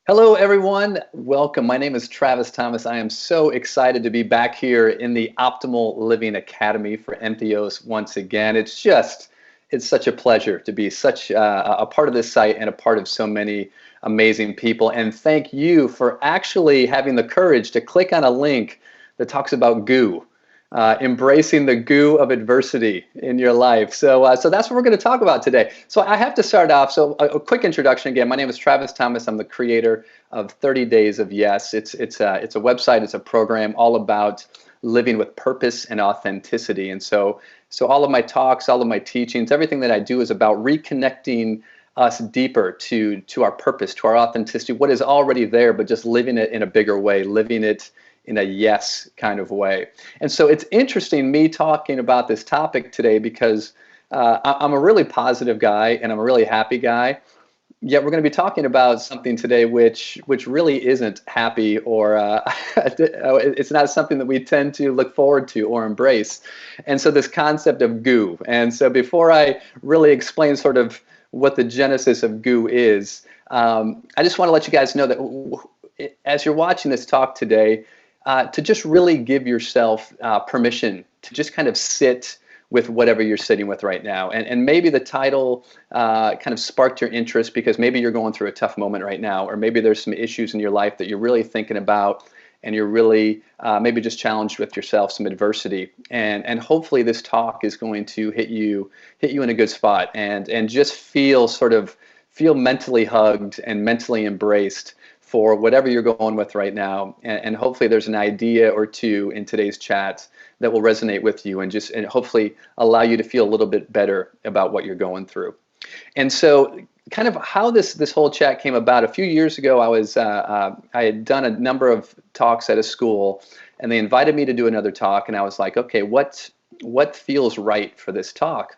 Hello, everyone. Welcome. My name is Travis Thomas. I am so excited to be back here in the Optimal Living Academy for MPOs once again. It's such a pleasure to be such a part of this site and a part of so many amazing people. And thank you for actually having the courage to click on a link that talks about goo. Embracing the goo of adversity in your life. So that's what we're going to talk about today. So I have to start off. So a quick introduction again. My name is Travis Thomas. I'm the creator of 30 Days of Yes. It's a website. It's a program all about living with purpose and authenticity. And so all of my talks, all of my teachings, everything that I do is about reconnecting us deeper to our purpose, to our authenticity, what is already there, but just living it in a bigger way, living it in a yes kind of way. And so it's interesting me talking about this topic today because I'm a really positive guy and I'm a really happy guy. Yet we're going to be talking about something today which really isn't happy, or it's not something that we tend to look forward to or embrace. And so this concept of goo. And so before I really explain sort of what the genesis of goo is, I just want to let you guys know that as you're watching this talk today, to just really give yourself permission to just kind of sit with whatever you're sitting with right now. And maybe the title kind of sparked your interest because maybe you're going through a tough moment right now, or maybe there's some issues in your life that you're really thinking about and you're really maybe just challenged with yourself, some adversity. And hopefully this talk is going to hit you in a good spot and just feel mentally hugged and mentally embraced for whatever you're going with right now. And hopefully there's an idea or two in today's chat that will resonate with you and hopefully allow you to feel a little bit better about what you're going through. And so kind of how this whole chat came about, a few years ago, I had done a number of talks at a school and they invited me to do another talk, and I was like, okay, what feels right for this talk?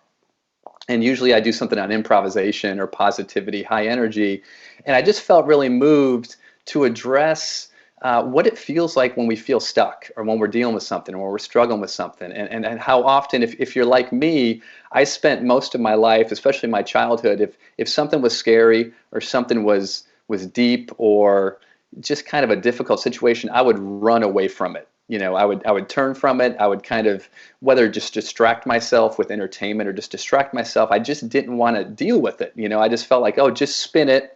And usually I do something on improvisation or positivity, high energy. And I just felt really moved to address what it feels like when we feel stuck, or when we're dealing with something, or when we're struggling with something. And how often, if you're like me, I spent most of my life, especially my childhood, if something was scary or something was deep or just kind of a difficult situation, I would run away from it. I would turn from it. I would kind of, whether just distract myself with entertainment or just distract myself, I just didn't want to deal with it. I just felt like, oh, just spin it,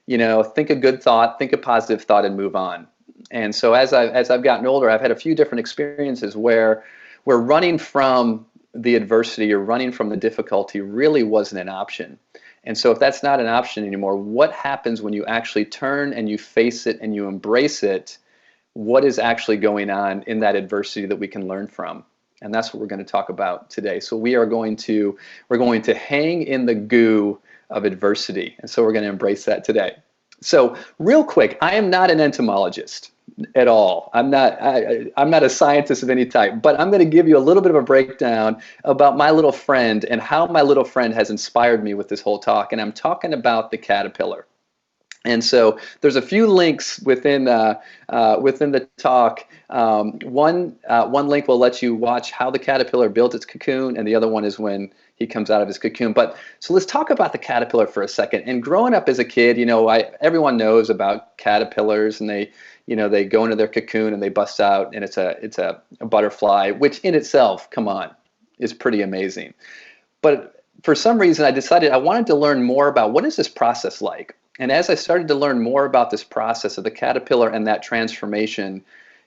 think a good thought, think a positive thought, and move on. And so as I've gotten older, I've had a few different experiences where running from the adversity or running from the difficulty really wasn't an option. And so if that's not an option anymore, what happens when you actually turn and you face it and you embrace it? What is actually going on in that adversity that we can learn from? And that's what we're going to talk about today. So we're going to hang in the goo of adversity. And so we're going to embrace that today. So real quick, I am not an entomologist at all. I'm not a scientist of any type, but I'm going to give you a little bit of a breakdown about my little friend and how my little friend has inspired me with this whole talk. And I'm talking about the caterpillar. And so there's a few links within the talk. One link will let you watch how the caterpillar built its cocoon, and the other one is when he comes out of his cocoon. But so let's talk about the caterpillar for a second. And growing up as a kid, everyone knows about caterpillars, and they go into their cocoon and they bust out, and it's a butterfly, which in itself, come on, is pretty amazing. But for some reason, I decided I wanted to learn more about what is this process like. And as I started to learn more about this process of the caterpillar and that transformation,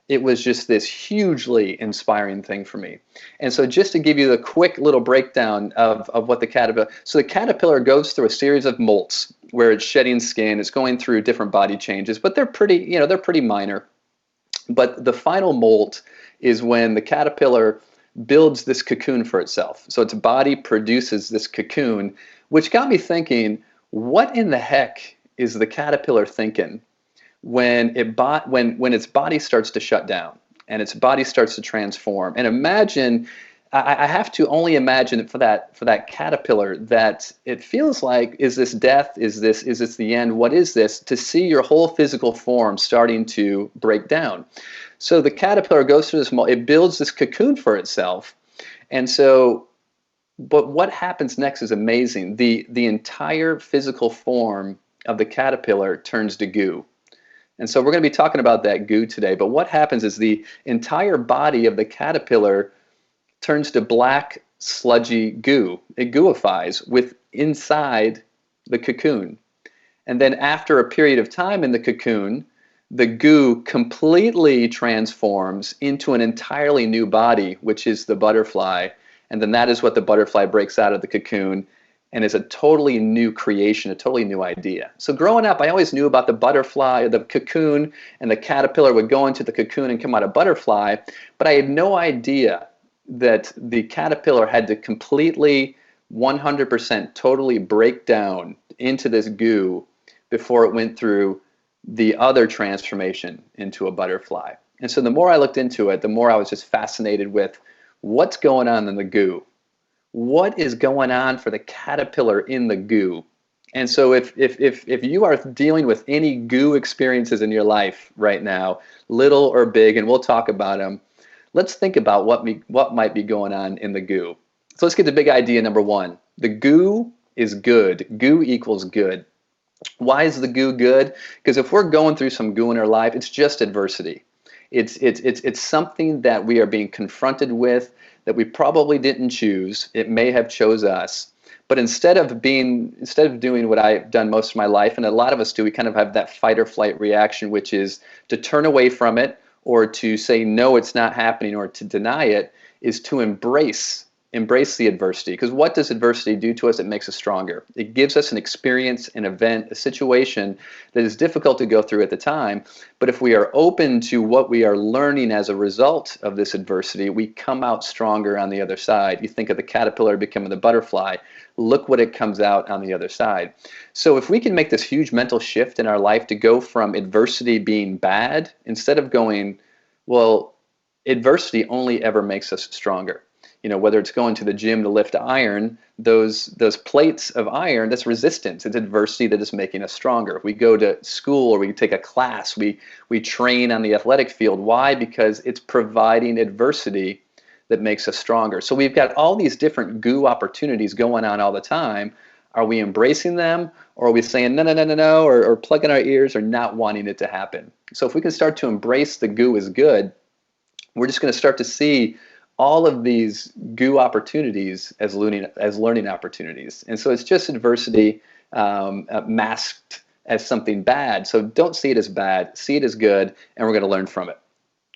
it was just this hugely inspiring thing for me. And so just to give you the quick little breakdown of what the caterpillar goes through a series of molts where it's shedding skin, it's going through different body changes, but they're pretty minor. But the final molt is when the caterpillar builds this cocoon for itself. So its body produces this cocoon, which got me thinking, what in the heck is the caterpillar thinking when its body starts to shut down and its body starts to transform? And imagine, I have to only imagine for that caterpillar that it feels like, is this death? Is this the end? What is this? To see your whole physical form starting to break down. So the caterpillar goes through this, it builds this cocoon for itself. And so, but what happens next is amazing. The entire physical form of the caterpillar turns to goo. And so we're going to be talking about that goo today. But what happens is the entire body of the caterpillar turns to black, sludgy goo. It gooifies with inside the cocoon. And then after a period of time in the cocoon, the goo completely transforms into an entirely new body, which is the butterfly. And then that is what the butterfly breaks out of the cocoon and is a totally new creation, a totally new idea. So growing up, I always knew about the butterfly, the cocoon, and the caterpillar would go into the cocoon and come out a butterfly, but I had no idea that the caterpillar had to completely 100% totally break down into this goo before it went through the other transformation into a butterfly. And so the more I looked into it, the more I was just fascinated with what's going on in the goo. What is going on for the caterpillar in the goo? And so if you are dealing with any goo experiences in your life right now, little or big, and we'll talk about them, let's think about what might be going on in the goo. So let's get to big idea number one. The goo is good. Goo equals good. Why is the goo good? Because if we're going through some goo in our life, it's just adversity. It's something that we are being confronted with that we probably didn't choose. It may have chose us. But instead of doing what I've done most of my life, and a lot of us do, we kind of have that fight or flight reaction, which is to turn away from it or to say, no, it's not happening, or to deny it, is to embrace the adversity. Because what does adversity do to us? It makes us stronger. It gives us an experience, an event, a situation that is difficult to go through at the time. But if we are open to what we are learning as a result of this adversity, we come out stronger on the other side. You think of the caterpillar becoming the butterfly. Look what it comes out on the other side. So if we can make this huge mental shift in our life to go from adversity being bad, instead of going, well, adversity only ever makes us stronger. You know, whether it's going to the gym to lift iron, those plates of iron, that's resistance. It's adversity that is making us stronger. If we go to school or we take a class, we train on the athletic field. Why? Because it's providing adversity that makes us stronger. So we've got all these different goo opportunities going on all the time. Are we embracing them, or are we saying no, no, no, no, no, or plugging our ears or not wanting it to happen? So if we can start to embrace the goo is good, we're just going to start to see all of these goo opportunities as learning opportunities. And so it's just adversity masked as something bad. So don't see it as bad, see it as good, and we're going to learn from it.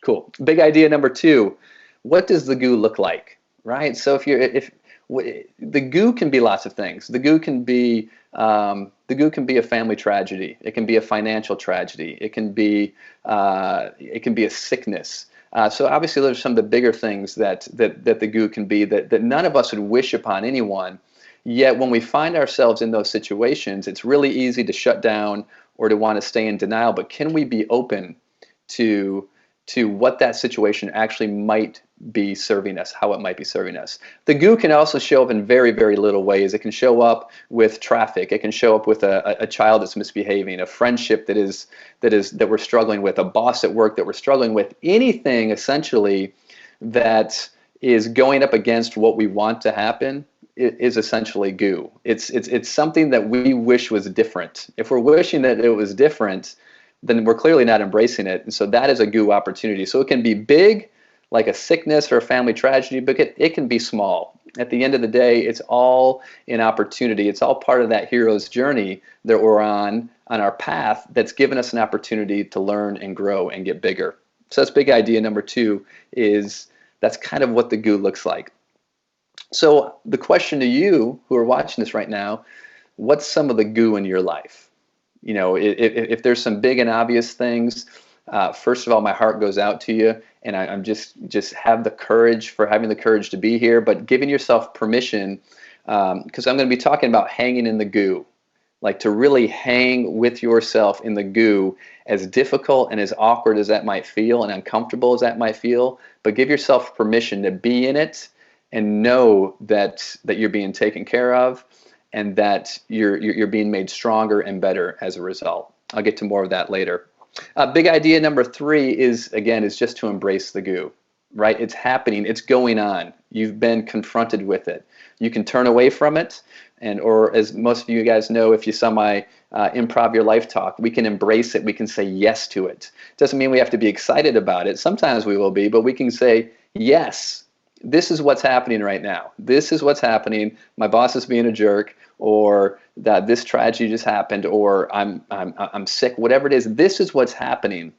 Cool. Big idea number two. What does the goo look like, right? So if the goo can be lots of things. The goo can be a family tragedy. It can be a financial tragedy. It can be a sickness. So obviously those are some of the bigger things that the goo can be that none of us would wish upon anyone. Yet when we find ourselves in those situations, it's really easy to shut down or to want to stay in denial. But can we be open to what that situation actually might be serving us, how it might be serving us? The goo can also show up in very, very little ways. It can show up with traffic. It can show up with a child that's misbehaving, a friendship that we're struggling with, a boss at work that we're struggling with. Anything essentially that is going up against what we want to happen is essentially goo. It's something that we wish was different. If we're wishing that it was different, then we're clearly not embracing it. And so that is a goo opportunity. So it can be big, like a sickness or a family tragedy, but it can be small. At the end of the day, it's all an opportunity. It's all part of that hero's journey that we're on our path that's given us an opportunity to learn and grow and get bigger. So that's big idea number two, is that's kind of what the goo looks like. So the question to you who are watching this right now, what's some of the goo in your life? You know, if there's some big and obvious things, first of all, my heart goes out to you, and I'm just having the courage to be here, but giving yourself permission, because I'm going to be talking about hanging in the goo, like to really hang with yourself in the goo, as difficult and as awkward as that might feel and uncomfortable as that might feel, but give yourself permission to be in it and know that you're being taken care of, and that you're being made stronger and better as a result. I'll get to more of that later. Big idea number three is just to embrace the goo, right? It's happening, it's going on. You've been confronted with it. You can turn away from it, or as most of you guys know, if you saw my Improv Your Life talk. We can embrace it. We can say yes to it. Doesn't mean we have to be excited about it. Sometimes we will be, but we can say, yes, this is what's happening right now. This is what's happening. My boss is being a jerk, or that this tragedy just happened, or I'm sick, whatever it is. This is what's happening.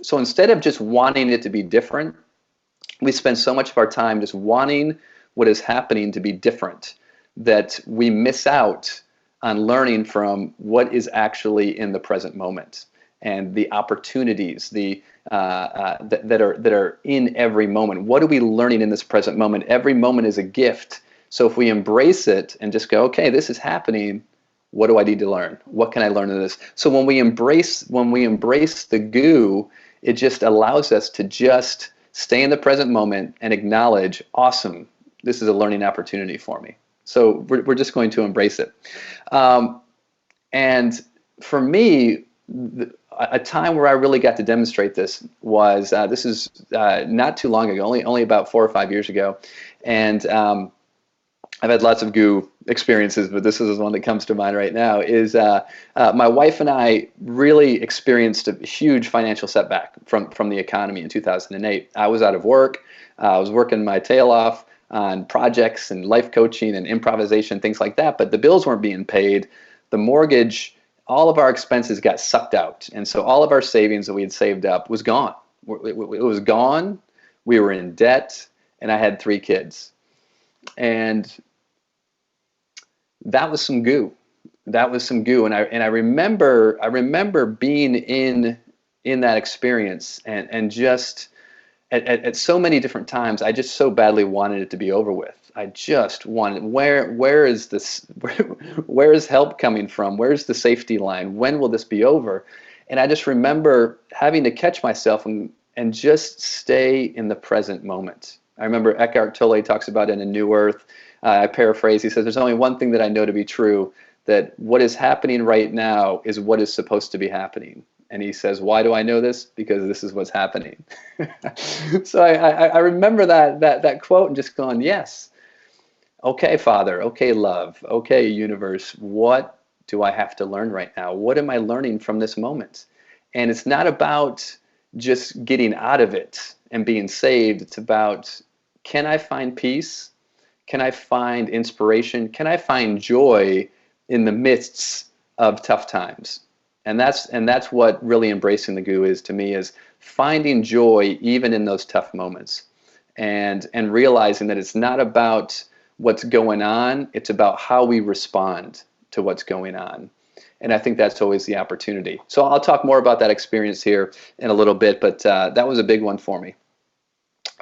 So instead of just wanting it to be different, we spend so much of our time just wanting what is happening to be different that we miss out on learning from what is actually in the present moment and the opportunities that are in every moment. What are we learning in this present moment? Every moment is a gift. So if we embrace it and just go, okay, this is happening, what do I need to learn? What can I learn in this? So when we embrace the goo, it just allows us to just stay in the present moment and acknowledge, awesome, this is a learning opportunity for me. So we're just going to embrace it. And for me, a time where I really got to demonstrate this was, this is not too long ago, only about 4 or 5 years ago. And I've had lots of goo experiences, but this is one that comes to mind right now, is my wife and I really experienced a huge financial setback from the economy in 2008. I was out of work. I was working my tail off on projects and life coaching and improvisation, things like that, but the bills weren't being paid. The mortgage, all of our expenses got sucked out. And so all of our savings that we had saved up was gone. It was gone. We were in debt, and I had 3 kids. And that was some goo. That was some goo. And I remember being in that experience and just at so many different times, I just so badly wanted it to be over with. I just wanted, where is this, where is help coming from? Where's the safety line? When will this be over? And I just remember having to catch myself and just stay in the present moment. I remember Eckhart Tolle talks about in A New Earth, I paraphrase, he says, there's only one thing that I know to be true, that what is happening right now is what is supposed to be happening. And he says, why do I know this? Because this is what's happening. So I remember that quote and just going, yes. Okay, Father. Okay, love. Okay, universe. What do I have to learn right now? What am I learning from this moment? And it's not about just getting out of it and being saved. It's about, can I find peace? Can I find inspiration? Can I find joy in the midst of tough times? And that's what really embracing the goo is to me, is finding joy even in those tough moments, and realizing that it's not about what's going on, it's about how we respond to what's going on. And I think that's always the opportunity. So I'll talk more about that experience here in a little bit, but that was a big one for me.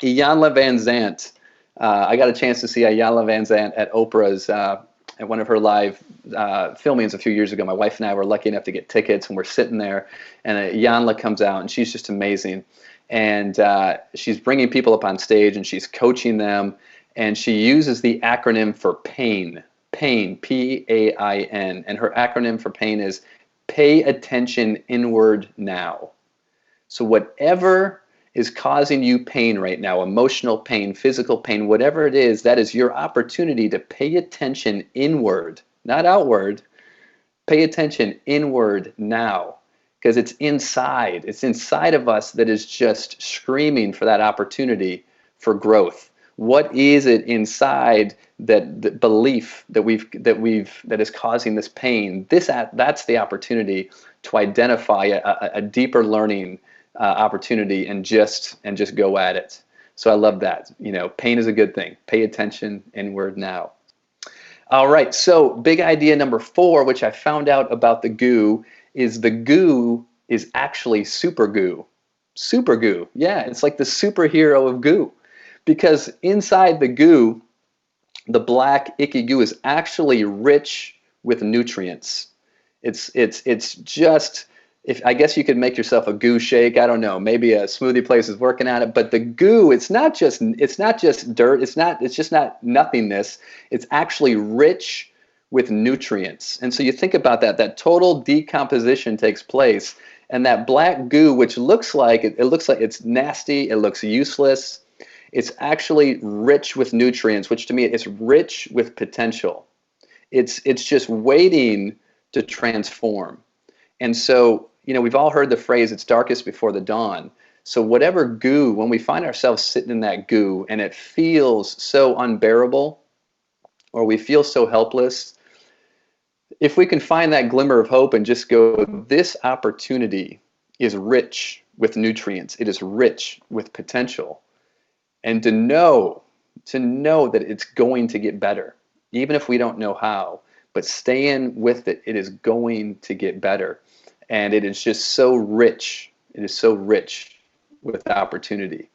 Iyanla Vanzant. I got a chance to see Iyanla Vanzant at Oprah's at one of her live filmings a few years ago. My wife and I were lucky enough to get tickets, and we're sitting there, and Iyanla comes out, and she's just amazing. And she's bringing people up on stage, and she's coaching them, and she uses the acronym for PAIN, P-A-I-N, and her acronym for PAIN is Pay Attention Inward Now. So whatever is causing you pain right now, emotional pain, physical pain, whatever it is, that is your opportunity to pay attention inward, not outward. Pay attention inward now, because it's inside. It's inside of us that is just screaming for that opportunity for growth. What is it inside that belief that is causing this pain? That's the opportunity to identify a deeper learning opportunity and just go at it. So I love that. Pain is a good thing. Pay attention inward now. All right, so big idea number 4, which I found out about the goo, is the goo is actually super goo. Super goo. Yeah, it's like the superhero of goo. Because inside the goo, the black icky goo is actually rich with nutrients. It's just, if I guess you could make yourself a goo shake. I don't know. Maybe a smoothie place is working on it. But the goo, it's not just dirt. It's just not nothingness. It's actually rich with nutrients. And so you think about that total decomposition takes place, and that black goo, which looks like it's nasty, it looks useless. It's actually rich with nutrients, which to me is rich with potential. It's just waiting to transform. And so, we've all heard the phrase, it's darkest before the dawn. So whatever goo, when we find ourselves sitting in that goo and it feels so unbearable, or we feel so helpless, if we can find that glimmer of hope and just go, this opportunity is rich with nutrients, it is rich with potential, and to know that it's going to get better, even if we don't know how, but staying with it, it is going to get better. And it is just so rich. It is so rich with opportunity.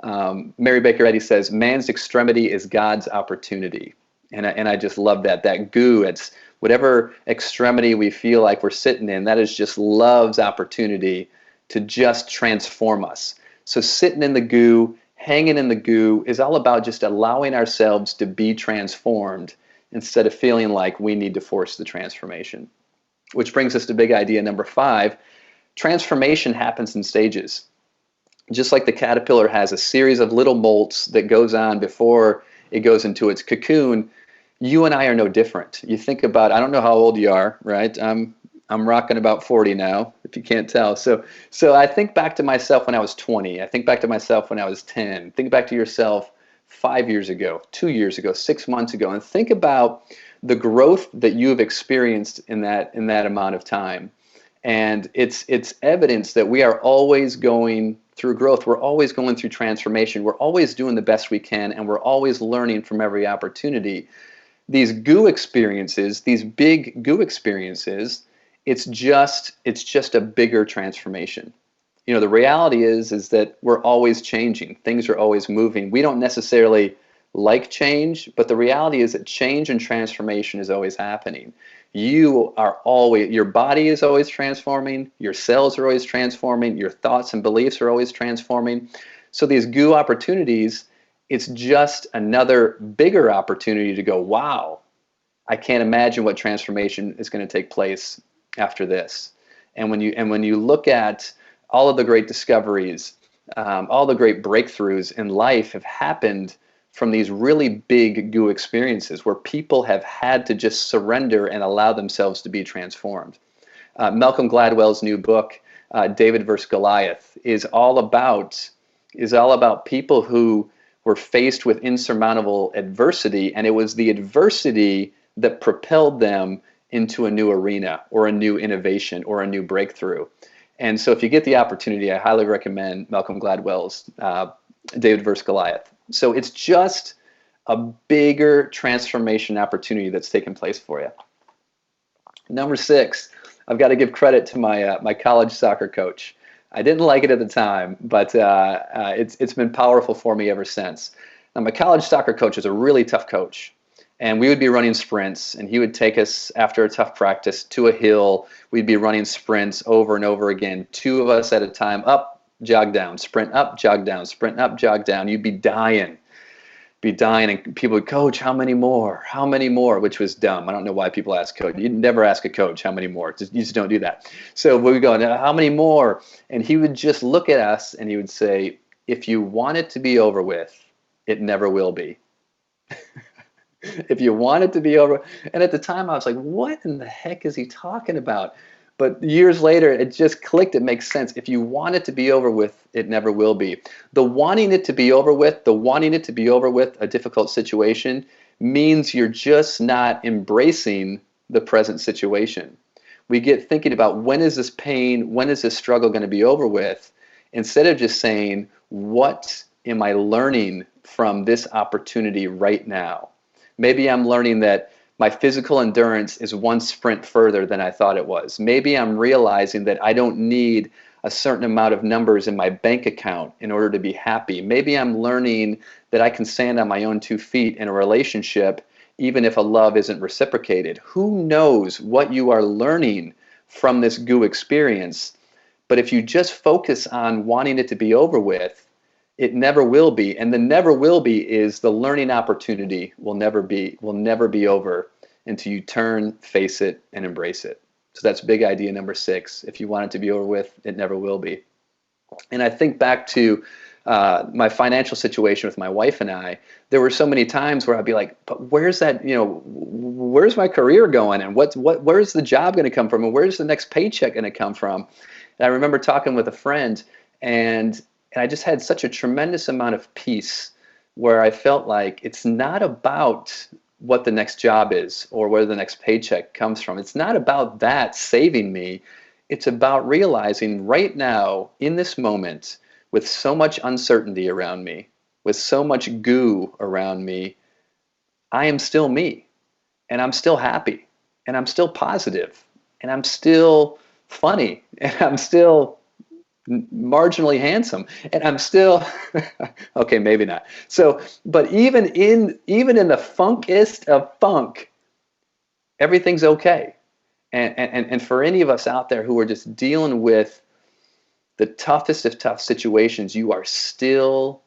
Mary Baker Eddy says, man's extremity is God's opportunity. And I just love that. That goo, it's whatever extremity we feel like we're sitting in, that is just love's opportunity to just transform us. So sitting in the goo, hanging in the goo is all about just allowing ourselves to be transformed instead of feeling like we need to force the transformation. Which brings us to big idea number 5. Transformation happens in stages. Just like the caterpillar has a series of little molts that goes on before it goes into its cocoon, you and I are no different. You think about, I don't know how old you are, right? I'm rocking about 40 now, if you can't tell. So I think back to myself when I was 20. I think back to myself when I was 10. Think back to yourself 5 years ago, 2 years ago, 6 months ago, and think about the growth that you have experienced in that amount of time. And it's evidence that we are always going through growth. We're always going through transformation. We're always doing the best we can, and we're always learning from every opportunity. These goo experiences, these big goo experiences, it's just a bigger transformation. The reality is that we're always changing. Things are always moving. We don't necessarily like change, but the reality is that change and transformation is always happening. Your body is always transforming, your cells are always transforming, your thoughts and beliefs are always transforming. So these goo opportunities, it's just another bigger opportunity to go, wow, I can't imagine what transformation is going to take place after this. And when you look at all of the great discoveries, all the great breakthroughs in life have happened from these really big goo experiences where people have had to just surrender and allow themselves to be transformed. Malcolm Gladwell's new book, David versus Goliath, is all about people who were faced with insurmountable adversity, and it was the adversity that propelled them into a new arena or a new innovation or a new breakthrough. And so if you get the opportunity, I highly recommend Malcolm Gladwell's David versus Goliath. So it's just a bigger transformation opportunity that's taken place for you. Number 6, I've got to give credit to my college soccer coach. I didn't like it at the time, but it's been powerful for me ever since. Now, my college soccer coach is a really tough coach. And we would be running sprints, and he would take us after a tough practice to a hill. We'd be running sprints over and over again, 2 of us at a time, up, jog down, sprint up, jog down, sprint up, jog down. You'd be dying, and people would, coach, how many more? How many more? Which was dumb. I don't know why people ask coach. You'd never ask a coach how many more. You just don't do that. So we would go, how many more? And he would just look at us, and he would say, if you want it to be over with, it never will be. If you want it to be over. And at the time, I was like, what in the heck is he talking about? But years later, it just clicked. It makes sense. If you want it to be over with, it never will be. The wanting it to be over with, a difficult situation, means you're just not embracing the present situation. We get thinking about, when is this pain, when is this struggle going to be over with, instead of just saying, what am I learning from this opportunity right now? Maybe I'm learning that my physical endurance is one sprint further than I thought it was. Maybe I'm realizing that I don't need a certain amount of numbers in my bank account in order to be happy. Maybe I'm learning that I can stand on my own 2 feet in a relationship even if a love isn't reciprocated. Who knows what you are learning from this goo experience? But if you just focus on wanting it to be over with, it never will be. And the never will be is the learning opportunity will never be over until you turn, face it, and embrace it. So that's big idea number 6. If you want it to be over with, it never will be. And I think back to my financial situation with my wife and I, there were so many times where I'd be like, but where's that, where's my career going, and where's the job going to come from, and where's the next paycheck going to come from? And I remember talking with a friend, and I just had such a tremendous amount of peace where I felt like it's not about what the next job is or where the next paycheck comes from. It's not about that saving me. It's about realizing right now, in this moment, with so much uncertainty around me, with so much goo around me, I am still me, and I'm still happy, and I'm still positive, and I'm still funny, and I'm still marginally handsome, and I'm still okay, maybe not. So, but even in the funkest of funk, everything's okay. And for any of us out there who are just dealing with the toughest of tough situations, you're still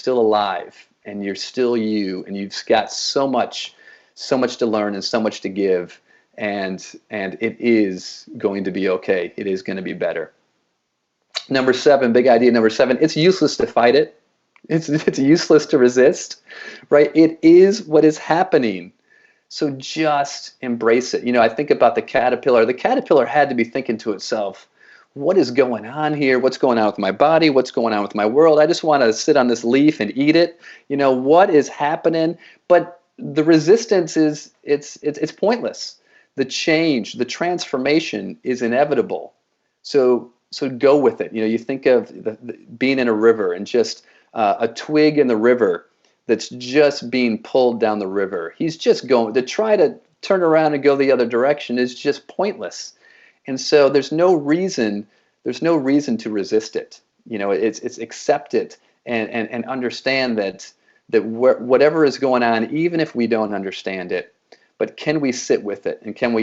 alive, and you're still you, and you've got so much to learn and so much to give, and it is going to be okay. It is going to be better. Number 7, big idea number 7, it's useless to fight it. It's useless to resist, right? It is what is happening. So just embrace it. I think about the caterpillar. The caterpillar had to be thinking to itself, what is going on here? What's going on with my body? What's going on with my world? I just want to sit on this leaf and eat it. What is happening? But the resistance it's pointless. The change, the transformation is inevitable. So go with it. You think of being in a river, and just a twig in the river that's just being pulled down the river. He's just going to try to turn around and go the other direction is just pointless. And so there's no reason to resist it. It's accept it, and understand that whatever is going on, even if we don't understand it, but can we sit with it, and can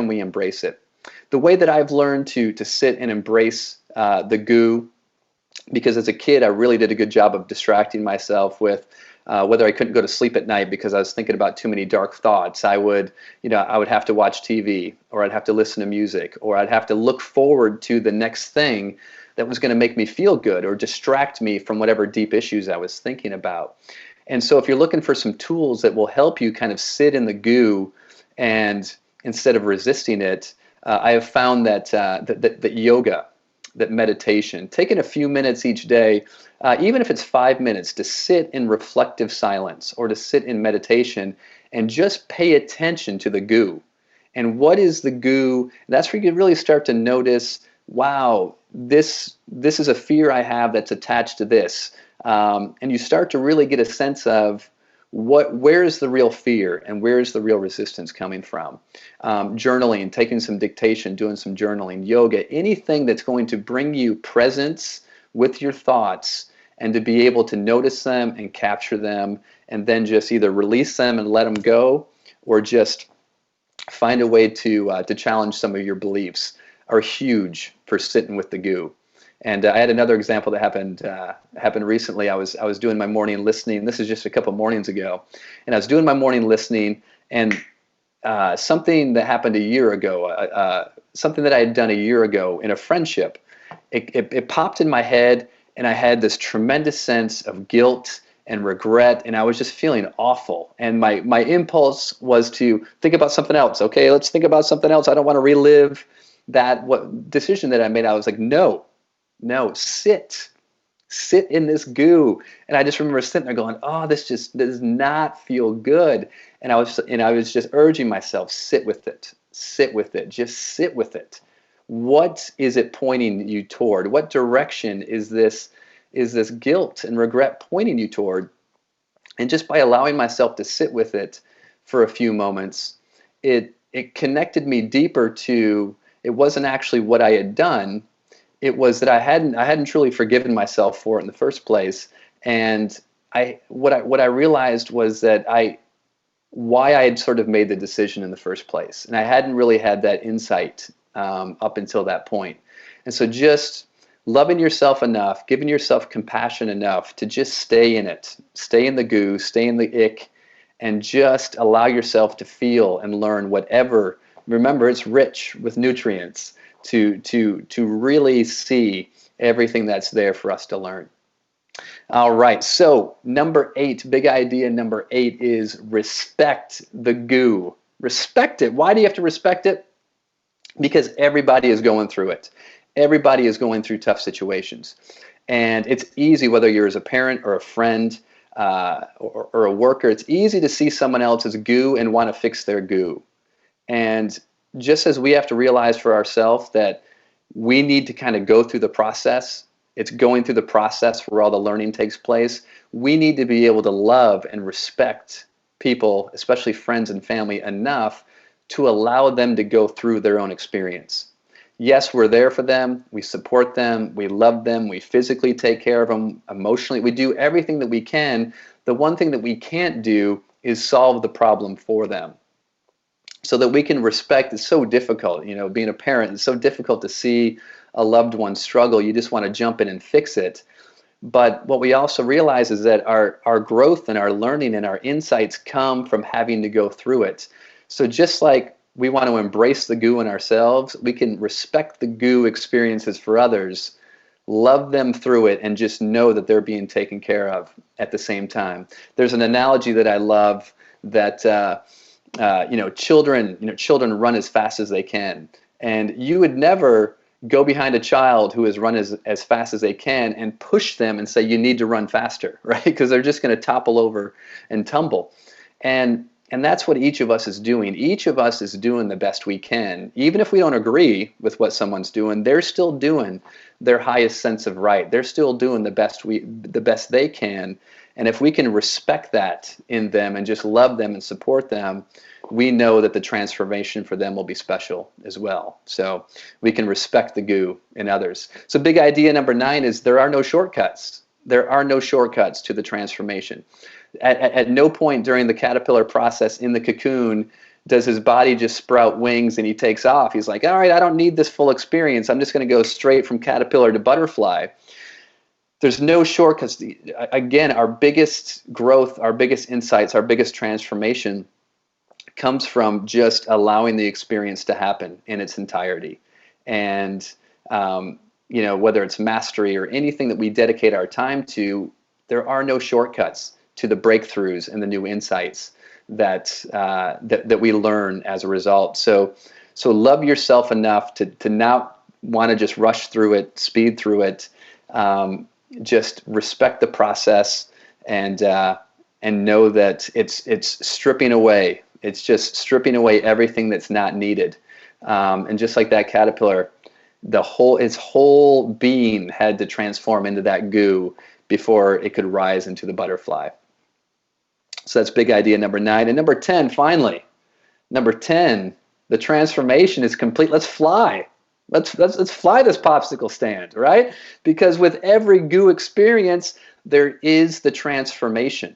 we embrace it? The way that I've learned to sit and embrace the goo, because as a kid I really did a good job of distracting myself with whether I couldn't go to sleep at night because I was thinking about too many dark thoughts. I would have to watch TV, or I'd have to listen to music, or I'd have to look forward to the next thing that was going to make me feel good or distract me from whatever deep issues I was thinking about. And so if you're looking for some tools that will help you kind of sit in the goo, and instead of resisting it, I have found that yoga, that meditation, taking a few minutes each day, even if it's 5 minutes, to sit in reflective silence or to sit in meditation and just pay attention to the goo. And what is the goo? That's where you can really start to notice, wow, this is a fear I have that's attached to this. And you start to really get a sense of where is the real fear and where is the real resistance coming from. Journaling, taking some dictation, doing some journaling, yoga, anything that's going to bring you presence with your thoughts, and to be able to notice them and capture them, and then just either release them and let them go, or just find a way to challenge some of your beliefs, are huge for sitting with the goo. And I had another example that happened recently. I was doing my morning listening. This is just a couple mornings ago, and I was doing my morning listening, and something that happened a year ago, something that I had done a year ago in a friendship, it popped in my head, and I had this tremendous sense of guilt and regret, and I was just feeling awful. And my impulse was to think about something else. Okay, let's think about something else. I don't want to relive that decision that I made. I was like, no, sit in this goo. And I just remember sitting there going, oh, this does not feel good. And I was just urging myself, sit with it, just sit with it. What is it pointing you toward? What direction is this guilt and regret pointing you toward? And just by allowing myself to sit with it for a few moments, it connected me deeper to, it wasn't actually what I had done. It was that I hadn't truly forgiven myself for it in the first place. And what I realized was that why I had sort of made the decision in the first place. And I hadn't really had that insight up until that point. And so just loving yourself enough, giving yourself compassion enough to just stay in it, stay in the goo, stay in the ick, and just allow yourself to feel and learn whatever. Remember, it's rich with nutrients to really see everything that's there for us to learn. All right. So number 8, big idea number 8 is respect the goo. Respect it. Why do you have to respect it? Because everybody is going through it. Everybody is going through tough situations. And it's easy, whether you're as a parent or a friend or a worker, it's easy to see someone else's goo and want to fix their goo. And just as we have to realize for ourselves that we need to kind of go through the process, it's going through the process where all the learning takes place, we need to be able to love and respect people, especially friends and family, enough to allow them to go through their own experience. Yes, we're there for them, we support them, we love them, we physically take care of them, emotionally, we do everything that we can. The one thing that we can't do is solve the problem for them. So that we can respect, it's so difficult, being a parent, it's so difficult to see a loved one struggle. You just want to jump in and fix it. But what we also realize is that our growth and our learning and our insights come from having to go through it. So just like we want to embrace the goo in ourselves, we can respect the goo experiences for others, love them through it, and just know that they're being taken care of at the same time. There's an analogy that I love that children run as fast as they can, and you would never go behind a child who has run as fast as they can and push them and say you need to run faster, right? Because they're just going to topple over and tumble. And that's what each of us is doing. Each of us is doing the best we can. Even if we don't agree with what someone's doing, they're still doing their highest sense of right. They're still doing the best they can. And if we can respect that in them and just love them and support them, we know that the transformation for them will be special as well. So we can respect the goo in others. So big idea number 9 is there are no shortcuts. There are no shortcuts to the transformation. At no point during the caterpillar process in the cocoon does his body just sprout wings and he takes off. He's like, all right, I don't need this full experience. I'm just going to go straight from caterpillar to butterfly. There's no shortcuts. Again, our biggest growth, our biggest insights, our biggest transformation comes from just allowing the experience to happen in its entirety. And whether it's mastery or anything that we dedicate our time to, there are no shortcuts to the breakthroughs and the new insights that we learn as a result. So love yourself enough to not want to just rush through it, speed through it. Just respect the process and know that it's stripping away. It's just stripping away everything that's not needed. And just like that caterpillar, its whole being had to transform into that goo before it could rise into the butterfly. So that's big idea number 9. And number 10, finally, number 10, the transformation is complete. Let's fly. Let's fly this popsicle stand, right? Because with every goo experience, there is the transformation.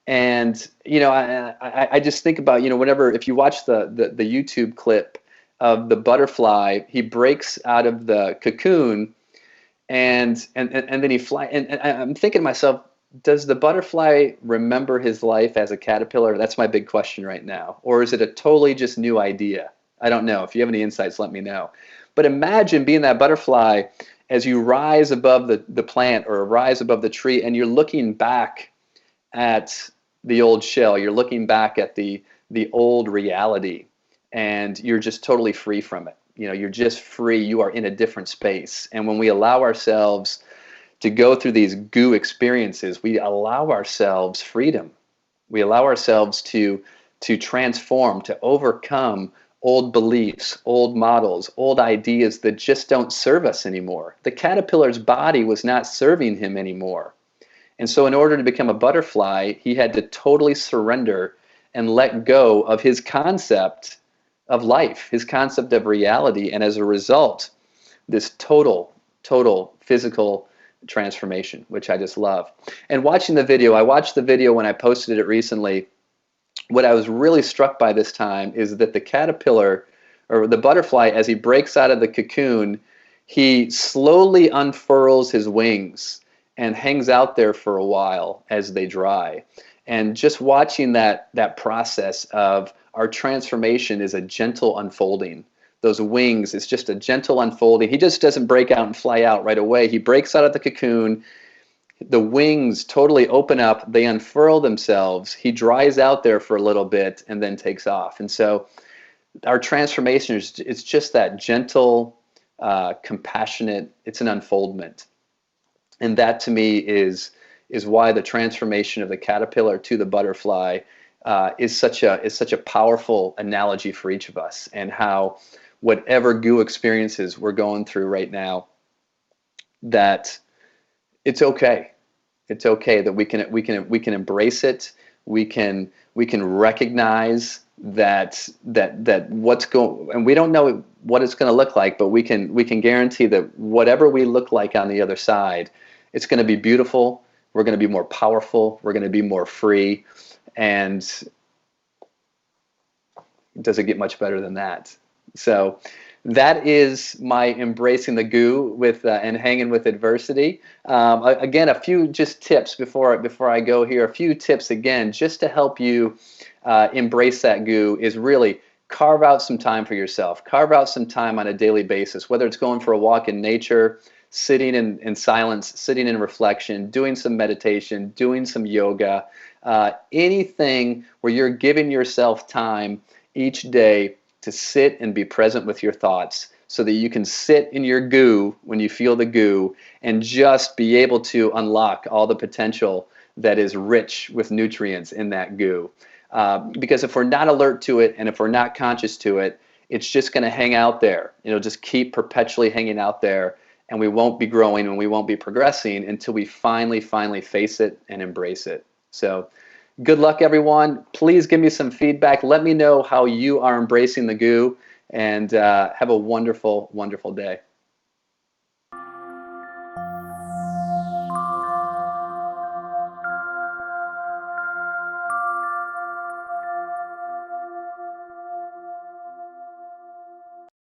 And I just think about if you watch the YouTube clip of the butterfly, he breaks out of the cocoon, and then he flies. And I'm thinking to myself, does the butterfly remember his life as a caterpillar? That's my big question right now. Or is it a totally just new idea? I don't know. If you have any insights, let me know. But imagine being that butterfly as you rise above the plant or rise above the tree, and you're looking back at the old shell. You're looking back at the old reality, and you're just totally free from it. You're just free. You are in a different space. And when we allow ourselves to go through these goo experiences, we allow ourselves freedom. We allow ourselves to transform, to overcome old beliefs, old models, old ideas that just don't serve us anymore. The caterpillar's body was not serving him anymore. And so in order to become a butterfly, he had to totally surrender and let go of his concept of life, his concept of reality. And as a result, this total physical transformation, which I just love. And watching the video, I watched the video when I posted it recently. What I was really struck by this time is that the caterpillar, or the butterfly, as he breaks out of the cocoon, he slowly unfurls his wings and hangs out there for a while as they dry. And just watching that process of our transformation is a gentle unfolding. Those wings, it's just a gentle unfolding. He just doesn't break out and fly out right away. He breaks out of the cocoon. The wings totally open up, they unfurl themselves, he dries out there for a little bit and then takes off. And so our transformation is, it's just that gentle, compassionate, it's an unfoldment. And that to me is why the transformation of the caterpillar to the butterfly is such a powerful analogy for each of us, and how whatever goo experiences we're going through right now, that it's okay. It's okay that we can embrace it. We can recognize that what's going, and we don't know what it's going to look like, but we can guarantee that whatever we look like on the other side, it's going to be beautiful. We're going to be more powerful. We're going to be more free, and it doesn't get much better than that. So that is my embracing the goo with and hanging with adversity. Again, a few just tips before I go here. A few tips again, just to help you embrace that goo, is really carve out some time for yourself. Carve out some time on a daily basis, whether it's going for a walk in nature, sitting in silence, sitting in reflection, doing some meditation, doing some yoga, anything where you're giving yourself time each day to sit and be present with your thoughts, so that you can sit in your goo when you feel the goo and just be able to unlock all the potential that is rich with nutrients in that goo. Because if we're not alert to it, and if we're not conscious to it, it's just going to hang out there. It'll just keep perpetually hanging out there, and we won't be growing and we won't be progressing until we finally face it and embrace it. So good luck, everyone. Please give me some feedback. Let me know how you are embracing the goo, and have a wonderful, wonderful day.